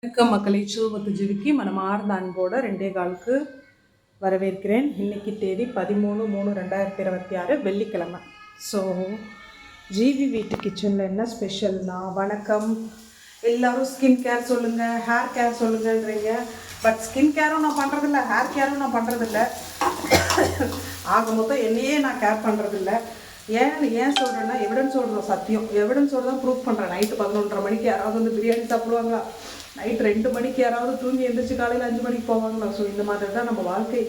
வணக்கம் மக்களை. சூவத்து ஜீவிக்கு மனமார்ந்த அன்போடு 2:15க்கு வரவேற்கிறேன். இன்னைக்கு தேதி 13/3/2026 வெள்ளிக்கிழமை. ஸோ ஜிவி வீட்டு கிச்சனில் என்ன ஸ்பெஷல்னா, வணக்கம். எல்லோரும் ஸ்கின் கேர் சொல்லுங்கள், ஹேர் கேர் சொல்லுங்கன்றீங்க. பட் ஸ்கின் கேரும் நான் பண்ணுறதில்ல, ஹேர் கேரும் நான் பண்ணுறதில்ல. ஆக மொத்தம் என்னையே நான் கேர் பண்ணுறதில்ல. ஏன் சொல்கிறேன்னா, எவிடன்ஸ் சொல்கிறோம், சத்தியம் எவிடன்ஸோடு தான் ப்ரூஃப் பண்ணுறேன். நைட்டு 11:30 மணிக்கு யாராவது வந்து பிரியாணி சாப்பிடுவாங்களா? நைட் 2 மணிக்கு யாராவது தூங்கி எழுந்திரிச்சு காலையில் 5 மணிக்கு போவாங்களா? ஸோ இந்த மாதிரி தான் நம்ம வாழ்க்கை,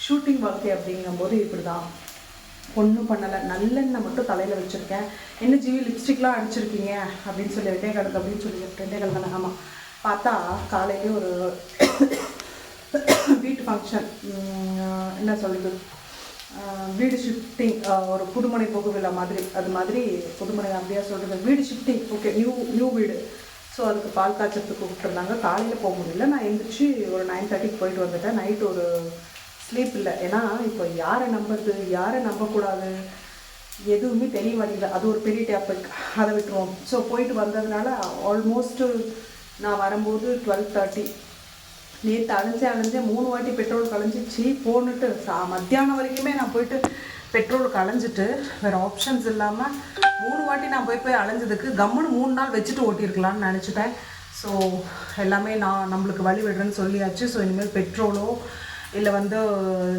ஷூட்டிங் வாழ்க்கை அப்படிங்கும்போது இப்படி தான். ஒன்றும் பண்ணலை, நல்லெண்ணெய் மட்டும் தலையில் வச்சுருக்கேன். என்ன ஜிவி லிப்ஸ்டிக்லாம் அடிச்சிருக்கீங்க அப்படின்னு சொல்லி 2:15 அப்படின்னு சொல்லி 2:15 தானே. ஆமாம், பார்த்தா காலையிலே ஒரு வீட்டு ஃபங்க்ஷன், என்ன சொல்கிறது, வீடு ஷிஃப்டிங், ஒரு புதுமனை புகுவிழா மாதிரி, அது மாதிரி புதுமனை அப்படியா சொல்கிறது, வீடு ஷிஃப்டிங், ஓகே, நியூ வீடு. ஸோ அதுக்கு பால் காய்ச்சத்துக்கு கூப்பிட்டுருந்தாங்க. காலையில் போக முடியல, நான் எழுந்திரிச்சு ஒரு 9:30க்கு போயிட்டு வந்துட்டேன். நைட்டு ஒரு ஸ்லீப் இல்லை. ஏன்னா இப்போ யாரை நம்புறது, யாரை நம்பக்கூடாது, எதுவுமே தெரிய வரல. அது ஒரு பெரிய டாபிக், அதை விட்டுருவோம். ஸோ போயிட்டு வந்ததுனால ஆல்மோஸ்ட்டு நான் வரும்போது 12:30. நேற்று அலைஞ்சேன் 3 வாட்டி பெட்ரோல் கலைஞ்சிச்சு. போன்னுட்டு மத்தியானம் வரைக்குமே நான் போயிட்டு பெட்ரோல் கலைஞ்சிட்டு வேறு ஆப்ஷன்ஸ் இல்லாமல் 3 வாட்டி நான் போய் அலைஞ்சதுக்கு கம்முன்னு 3 நாள் வச்சுட்டு ஓட்டியிருக்கலான்னு நினச்சிட்டேன். ஸோ எல்லாமே நம்மளுக்கு வழி விடுறேன்னு சொல்லியாச்சு. ஸோ இனிமேல் பெட்ரோலோ இல்லை வந்து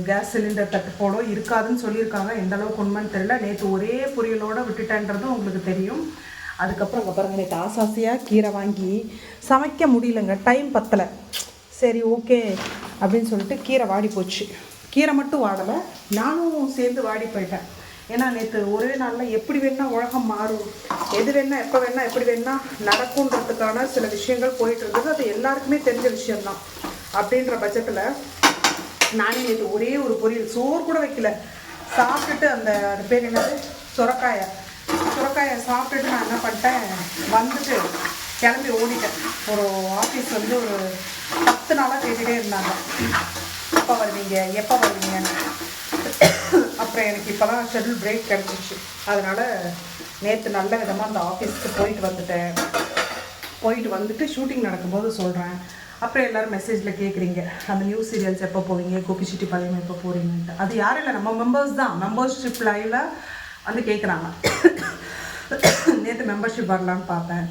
கேஸ் சிலிண்டர் தட்டுப்பாடோ இருக்காதுன்னு சொல்லியிருக்காங்க. எந்த அளவுக்கு உண்மைன்னு தெரியல. நேற்று ஒரே பொரியலோடு விட்டுட்டேன்றதும் உங்களுக்கு தெரியும். அதுக்கப்புறம் அங்கே பாருங்கள், நேற்று ஆசாசியாக கீரை வாங்கி சமைக்க முடியலங்க, டைம் பத்தலை. சரி ஓகே அப்படின்னு சொல்லிட்டு கீரை வாடி போச்சு. கீரை மட்டும் வாடலை, நானும் சேர்ந்து வாடி போயிட்டேன். ஏன்னா நேற்று ஒரே நாளில் எப்படி வேணால் உலகம் மாறும், எது வேணால் எப்போ வேணால் எப்படி வேணால் நடக்குன்றதுக்கான சில விஷயங்கள் போயிட்டு இருந்தது. அது எல்லாருக்குமே தெரிஞ்ச விஷயம்தான். அப்படின்ற பட்சத்தில் நானே நேற்று ஒரே ஒரு பொரியல், சோறு கூட வைக்கல, சாப்பிட்டுட்டு அந்த பேர் என்னது, சுரக்காயை சாப்பிட்டுட்டு நான் என்ன பண்ணிட்டேன், வந்துட்டு கிளம்பி ஓடிட்டேன். ஒரு ஆஃபீஸ் வந்து ஒரு 10 நாளாக கேட்டுகிட்டே இருந்தாங்க, எப்போ வருவீங்கன்னு. அப்புறம் எனக்கு இப்போ தான் ஷெட்யூல் பிரேக் கிடச்சிச்சு. அதனால் நேற்று நல்ல விதமாக அந்த ஆஃபீஸ்க்கு போயிட்டு வந்துட்டு ஷூட்டிங் நடக்கும்போது சொல்கிறேன். அப்புறம் எல்லோரும் மெசேஜில் கேட்குறீங்க, அந்த நியூ சீரியல்ஸ் எப்போ போவீங்க, கோபிச்செட்டிப்பாளையம் எப்போ போகிறீங்கன்ட்டு. அது யாரும் இல்லை, நம்ம மெம்பர்ஸ் தான். மெம்பர்ஷிப் லைவில் வந்து கேட்குறாங்க. நேற்று மெம்பர்ஷிப் வரலான்னு பார்த்தேன்.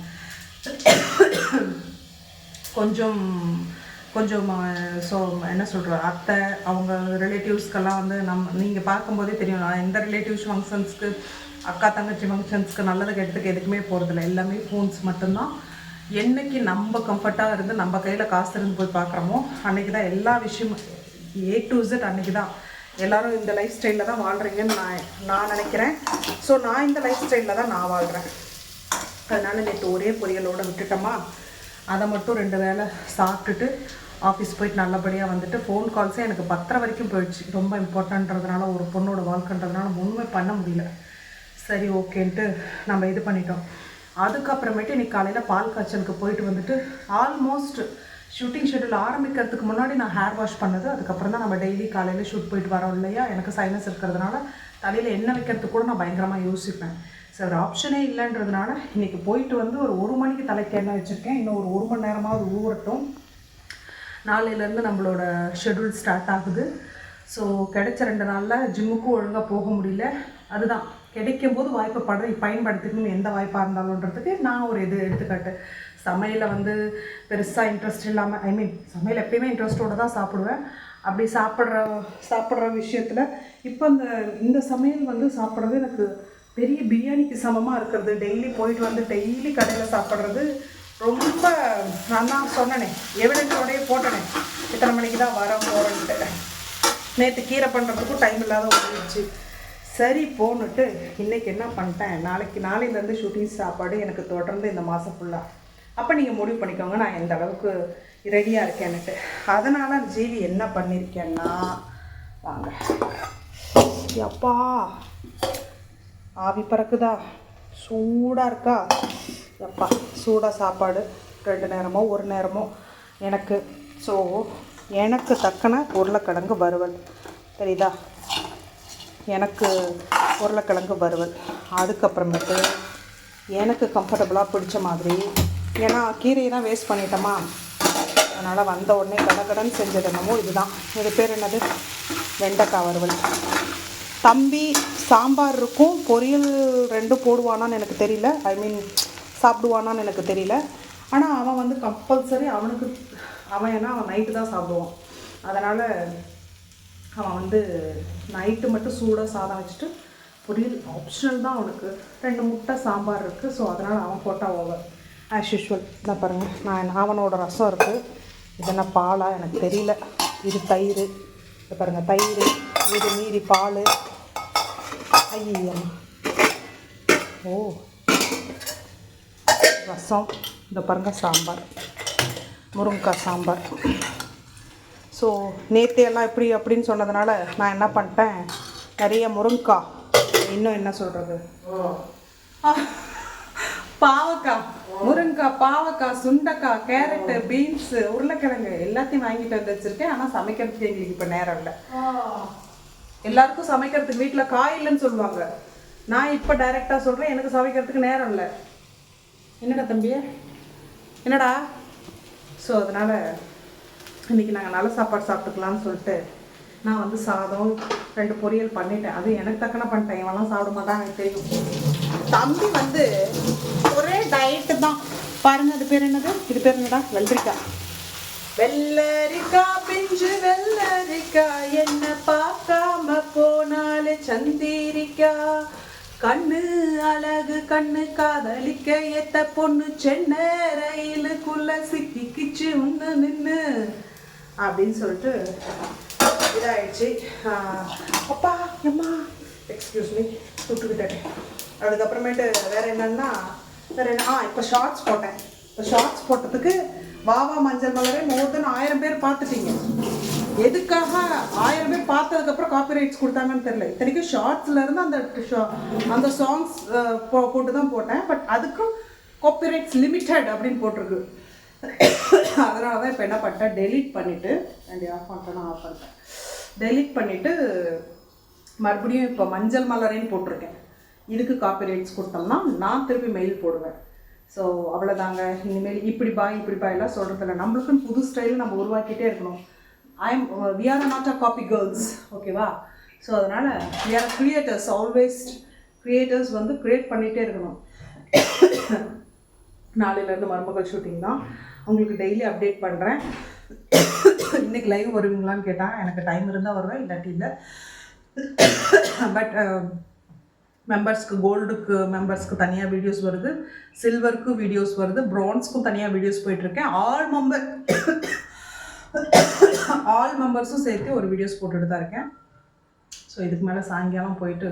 கொஞ்சம் ஸோ என்ன சொல்கிறோம், அத்தை அவங்க ரிலேட்டிவ்ஸ்க்கெல்லாம் வந்து நீங்கள் பார்க்கும்போதே தெரியும், நான் எந்த ரிலேட்டிவ்ஸ் ஃபங்க்ஷன்ஸ்க்கு, அக்கா தங்கச்சி ஃபங்க்ஷன்ஸ்க்கு, நல்லது கெட்டதுக்கு எதுக்குமே போகிறதில்ல. எல்லாமே ஃபோன்ஸ் மட்டும்தான். என்றைக்கு நம்ம கம்ஃபர்ட்டாக இருந்து நம்ம கையில் காசு இருந்து போய் பார்க்குறோமோ அன்றைக்கி தான் எல்லா விஷயமும் A to Z. அன்றைக்கி தான் எல்லோரும் இந்த லைஃப் ஸ்டைலில் தான் வாழ்கிறீங்கன்னு நான் நினைக்கிறேன். ஸோ நான் இந்த லைஃப் ஸ்டைலில் தான் நான் வாழ்கிறேன். அதனால் நேற்று ஒரே பொரியலோடு விட்டுட்டோமா, அதை மட்டும் 2 வேளை சாப்பிட்டுட்டு ஆஃபீஸ் போயிட்டு நல்லபடியாக வந்துட்டு. ஃபோன் கால்ஸே எனக்கு 10:30 வரைக்கும் போயிடுச்சு. ரொம்ப இம்பார்ட்டன்றதுனால, ஒரு பொண்ணோட வாழ்க்கைன்றதுனால ஒன்றுமே பண்ண முடியல. சரி ஓகேன்ட்டு நம்ம இது பண்ணிட்டோம். அதுக்கப்புறமேட்டு இன்றைக்கி காலையில் பால் காய்ச்சலுக்கு போயிட்டு வந்துட்டு ஆல்மோஸ்ட் ஷூட்டிங் ஷெட்யூல் ஆரம்பிக்கிறதுக்கு முன்னாடி நான் ஹேர் வாஷ் பண்ணது. அதுக்கப்புறம் தான் நம்ம டெய்லி காலையில் ஷூட் போயிட்டு வரோம் இல்லையா. எனக்கு சைனஸ் இருக்கிறதுனால தலையில் எண்ணெய் வைக்கிறதுக்கு கூட நான் பயங்கரமாக யோசிப்பேன். ஸோ ஒரு ஆப்ஷனே இல்லைன்றதுனால இன்றைக்கி போயிட்டு வந்து ஒரு 1 மணிக்கு தலைக்கு எண்ணெய் வச்சுருக்கேன். இன்னும் ஒரு 1 மணி நேரமாவது ஊறட்டும். நாளையிலேருந்து நம்மளோட ஷெட்யூல் ஸ்டார்ட் ஆகுது. ஸோ கிடைச்ச 2 நாளில் ஜிம்முக்கும் ஒழுங்காக போக முடியல. அதுதான், கிடைக்கும்போது வாய்ப்பை பயன்படுத்திக்கணும், எந்த வாய்ப்பாக இருந்தாலும்ன்றதுக்கு நான் ஒரு எடுத்துக்காட்டு. சமையலை வந்து பெருசாக இன்ட்ரெஸ்ட் இல்லாமல், சமையல் எப்பயுமே இன்ட்ரெஸ்ட்டோடு தான் சாப்பிடுவேன். அப்படி சாப்பிட்ற விஷயத்தில் இப்போ இந்த சமையல் வந்து சாப்பிட்றது எனக்கு பெரிய பிரியாணிக்கு சமமாக இருக்கிறது. டெய்லி போயிட்டு வந்து டெய்லி கடையில் சாப்பிட்றது ரொம்ப, நான் தான் சொன்னேனே, எவிடன்ஸோடையே போட்டேனே இத்தனை மணிக்கு தான் போகிறேன்ட்டு. நேற்று கீரை பண்ணுறதுக்கும் டைம் இல்லாத ஓடிடுச்சு. சரி போன்னுட்டு இன்றைக்கி என்ன பண்ணிட்டேன், நாளையிலேருந்து ஷூட்டிங் சாப்பாடு எனக்கு தொடர்ந்து இந்த மாதம் ஃபுல்லாக. அப்போ நீங்கள் முடிவு பண்ணிக்கோங்க நான் எந்த அளவுக்கு ரெடியாக இருக்கேன்னுட்டு. அதனால் ஜிவி என்ன பண்ணியிருக்கேன்னா, வாங்க, அப்பா ஆவி பறக்குதா, சூடாக இருக்கா, எப்பா சூடாக சாப்பாடு 2 நேரமோ 1 நேரமோ எனக்கு. ஸோ எனக்கு தக்கன உருளைக்கிழங்கு வறுவல், தெரியுதா, எனக்கு உருளைக்கிழங்கு வறுவல். அதுக்கப்புறமேட்டு எனக்கு கம்ஃபர்டபுளாக பிடிச்ச மாதிரி, ஏன்னா கீரையை தான் வேஸ்ட் பண்ணிட்டோமா, அதனால் வந்த உடனே கடகடன்னு செஞ்சது என்னமோ இதுதான். இது பேர் என்னது, வெண்டைக்காய் வறுவல். தம்பி சாம்பார் இருக்கும், பொரியல் 2 போடுவானான்னு எனக்கு தெரியல, ஐ மீன் சாப்பிடுவானான்னு எனக்கு தெரியல. ஆனால் அவன் வந்து கம்பல்சரி அவன் ஏன்னா அவன் நைட்டு தான் சாப்பிடுவான். அதனால் அவன் வந்து நைட்டு மட்டும் சூடாக சாதம் வச்சுட்டு பொரியல் ஆப்ஷனல் தான் அவனுக்கு. 2 முட்டை சாம்பார் இருக்குது. ஸோ அதனால் அவன் போட்டால் ஓவர் ஆஸ் யூஷுவல். இதான் பாருங்கள், அவனோட ரசம் இருக்குது. இது என்ன பாலா எனக்கு தெரியல, இது தயிர். இது பாருங்கள் தயிர், இது மீறி பால். ஐயா ஓ ரசம். இந்த பாருங்கள் சாம்பார், முருங்கைக்காய் சாம்பார். ஸோ நேற்றையெல்லாம் இப்படி அப்படின்னு சொன்னதுனால நான் என்ன பண்ணிட்டேன், நிறைய முருங்கைக்காய், இன்னும் என்ன சொல்கிறது, பாவக்காய், முருங்கைக்காய், பாவக்காய், சுண்டைக்காய், கேரட்டு, பீன்ஸு, உருளைக்கிழங்கு எல்லாத்தையும் வாங்கிட்டு வந்து வச்சுருக்கேன். ஆனால் சமைக்கிறதுக்கு எங்களுக்கு இப்போ நேரம் இல்லை. எல்லாருக்கும் சமைக்கிறதுக்கு வீட்டில் காய் இல்லைன்னு சொல்லுவாங்க. நான் இப்போ டைரெக்டாக சொல்கிறேன், எனக்கு சமைக்கிறதுக்கு நேரம் இல்லை. என்னடா தம்பி, என்னடா? ஸோ அதனால் இன்றைக்கி நாங்கள் நல்ல சாப்பாடு சாப்பிட்டுக்கலான்னு சொல்லிட்டு நான் வந்து சாதம் 2 பொரியல் பண்ணிட்டேன். அது எனக்கு தக்கன பண்ணிட்டேன், இவெல்லாம் சாப்பிட மாட்டான் எனக்கு தெரியும். தம்பி வந்து ஒரே டயட்டு தான் பாருங்கள். அது பேர் என்னது, இது பேர் என்னடா, வெள்ளரிக்காய். வெள்ளரிக்காய் பிஞ்சு வெள்ளரிக்காய், என்ன பார்க்காம போனாலே சந்திரிக்காய், கண்ணு அழகு கண்ணு காதலிக்க ஏத்த பொண்ணு, சென்னை ரயிலுக்குள்ள சிக்கிக்கிச்சு ஒன்று நின்று அப்படின்னு சொல்லிட்டு இதாகிடுச்சு. அப்பா எம்மா எக்ஸ்கியூஸ் மீ விட்டுக்கிட்டேன். அதுக்கப்புறமேட்டு வேறு என்னன்னா இப்போ ஷார்ட்ஸ் போட்டேன். இப்போ ஷார்ட்ஸ் போட்டதுக்கு வாவா மஞ்சள் மலரே மோர் தென் 1000 பேர் பார்த்துட்டீங்க. எதுக்காக 1000 பேர் பார்த்ததுக்கப்புறம் காப்பிரைட்ஸ் கொடுத்தாங்கன்னு தெரியல. இத்தனைக்கும் ஷார்ட்ஸ்லேருந்து அந்த சாங்ஸ் போட்டு தான் போட்டேன். பட் அதுக்கும் காப்பிரைட்ஸ் லிமிட்டட் அப்படின்னு போட்டிருக்கு. அதனால தான் இப்போ என்ன பண்ணிட்டேன், டெலீட் பண்ணிவிட்டு ஆஃப் பண்ணிட்டேன். டெலீட் பண்ணிவிட்டு மறுபடியும் இப்போ மஞ்சள் மலரேன்னு போட்டிருக்கேன். இதுக்கு காப்பிரைட்ஸ் கொடுத்தோம்னா நான் திருப்பி மெயில் போடுவேன். ஸோ அவ்வளோதாங்க. இனிமேல் இப்படி பாய் எல்லாம் சொல்கிறதில்ல. நம்மளுக்குன்னு புது ஸ்டைல் நம்ம உருவாக்கிட்டே இருக்கணும். we are not a copy girls, ஓகேவா? ஸோ அதனால் we are creators, always creators வந்து க்ரியேட் பண்ணிகிட்டே இருக்கணும். நாளையிலேருந்து மருமகள் ஷூட்டிங் தான், உங்களுக்கு டெய்லி அப்டேட் பண்ணுறேன். இன்றைக்கி லைவ் வருவீங்களான்னு கேட்டால் எனக்கு டைம் இருந்தால் வருவேன், இல்லாட்டி இல்லை. பட் மெம்பர்ஸ்க்கு, கோல்டுக்கு மெம்பர்ஸ்க்கு தனியாக வீடியோஸ் வருது, சில்வருக்கு வீடியோஸ் வருது, ப்ரான்ஸ்க்கும் தனியாக வீடியோஸ் போயிட்டுருக்கேன். ஆல் மெம்பர்ஸும் சேர்த்து ஒரு வீடியோஸ் போட்டுட்டு தான் இருக்கேன். ஸோ இதுக்கு மேலே சாயங்காலம் போயிட்டு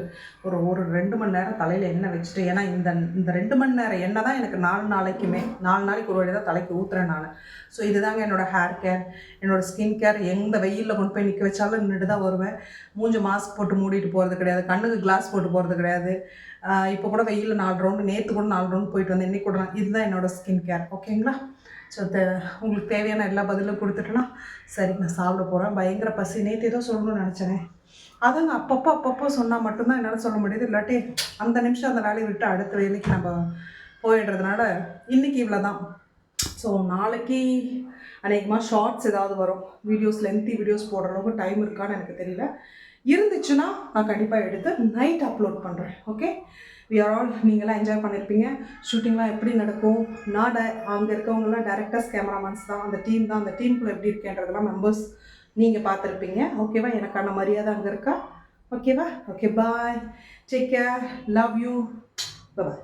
ஒரு 2 மணி நேரம் தலையில் எண்ணெய் வச்சுட்டு, ஏன்னா இந்த 2 மணி நேரம் எண்ணெய் தான் எனக்கு 4 நாளைக்கு ஒரு வழி தான் தலைக்கு ஊற்றுறேன் நான். ஸோ இதுதாங்க என்னோடய ஹேர் கேர், என்னோடய ஸ்கின் கேர். எந்த வெயிலில் கொண்டு போய் நிற்க வச்சாலும் நின்றுட்டு தான் வருவேன். மூஞ்சி மாஸ்க் போட்டு மூடிட்டு போகிறது கிடையாது, கண்ணுக்கு கிளாஸ் போட்டு போகிறது கிடையாது. இப்போ கூட வெயிலில் 4 ரவுண்டு, நேற்று கூட 4 ரவுண்டு போயிட்டு வந்தேன், இன்னைக்கு கூட. இதுதான் என்னோடய ஸ்கின் கேர், ஓகேங்களா? ஸோ உங்களுக்கு தேவையான எல்லா பதிலும் கொடுத்துட்டேன்னா சரி, நான் சாப்பிட போகிறேன். பயங்கர பசி. நேற்று ஏதோ சொல்லணும்னு நினச்சேனே, அதாங்க அப்பப்போ சொன்னால் மட்டும்தான் என்னால் சொல்ல முடியுது. இல்லாட்டி அந்த நிமிஷம் அந்த வேலையை விட்டு அடுத்த வேலைக்கு நம்ம போயிடுறதுனால இன்றைக்கி இவ்வளோ தான். ஸோ நாளைக்கு அநேகமாக ஷார்ட்ஸ் ஏதாவது வரும். வீடியோஸ், லென்த்தி வீடியோஸ் போடுற அளவுக்கு டைம் இருக்கான்னு எனக்கு தெரியல. இருந்துச்சுன்னா நான் கண்டிப்பாக எடுத்து நைட் அப்லோட் பண்ணுறேன். ஓகே, வி ஆர் ஆல், நீங்களாம் என்ஜாய் பண்ணியிருப்பீங்க. ஷூட்டிங்லாம் எப்படி நடக்கும், நான் அங்கே இருக்கவங்களாம் டேரக்டர்ஸ், கேமராமேன்ஸ் தான், அந்த டீம் தான். அந்த டீமுக்குள்ளே எப்படி இருக்கேன்றதெல்லாம் மெம்பர்ஸ் நீங்கள் பார்த்துருப்பீங்க. ஓகேவா? எனக்கான மரியாதை அங்கே இருக்கா? ஓகேவா? Okay, bye, take care, love you, bye.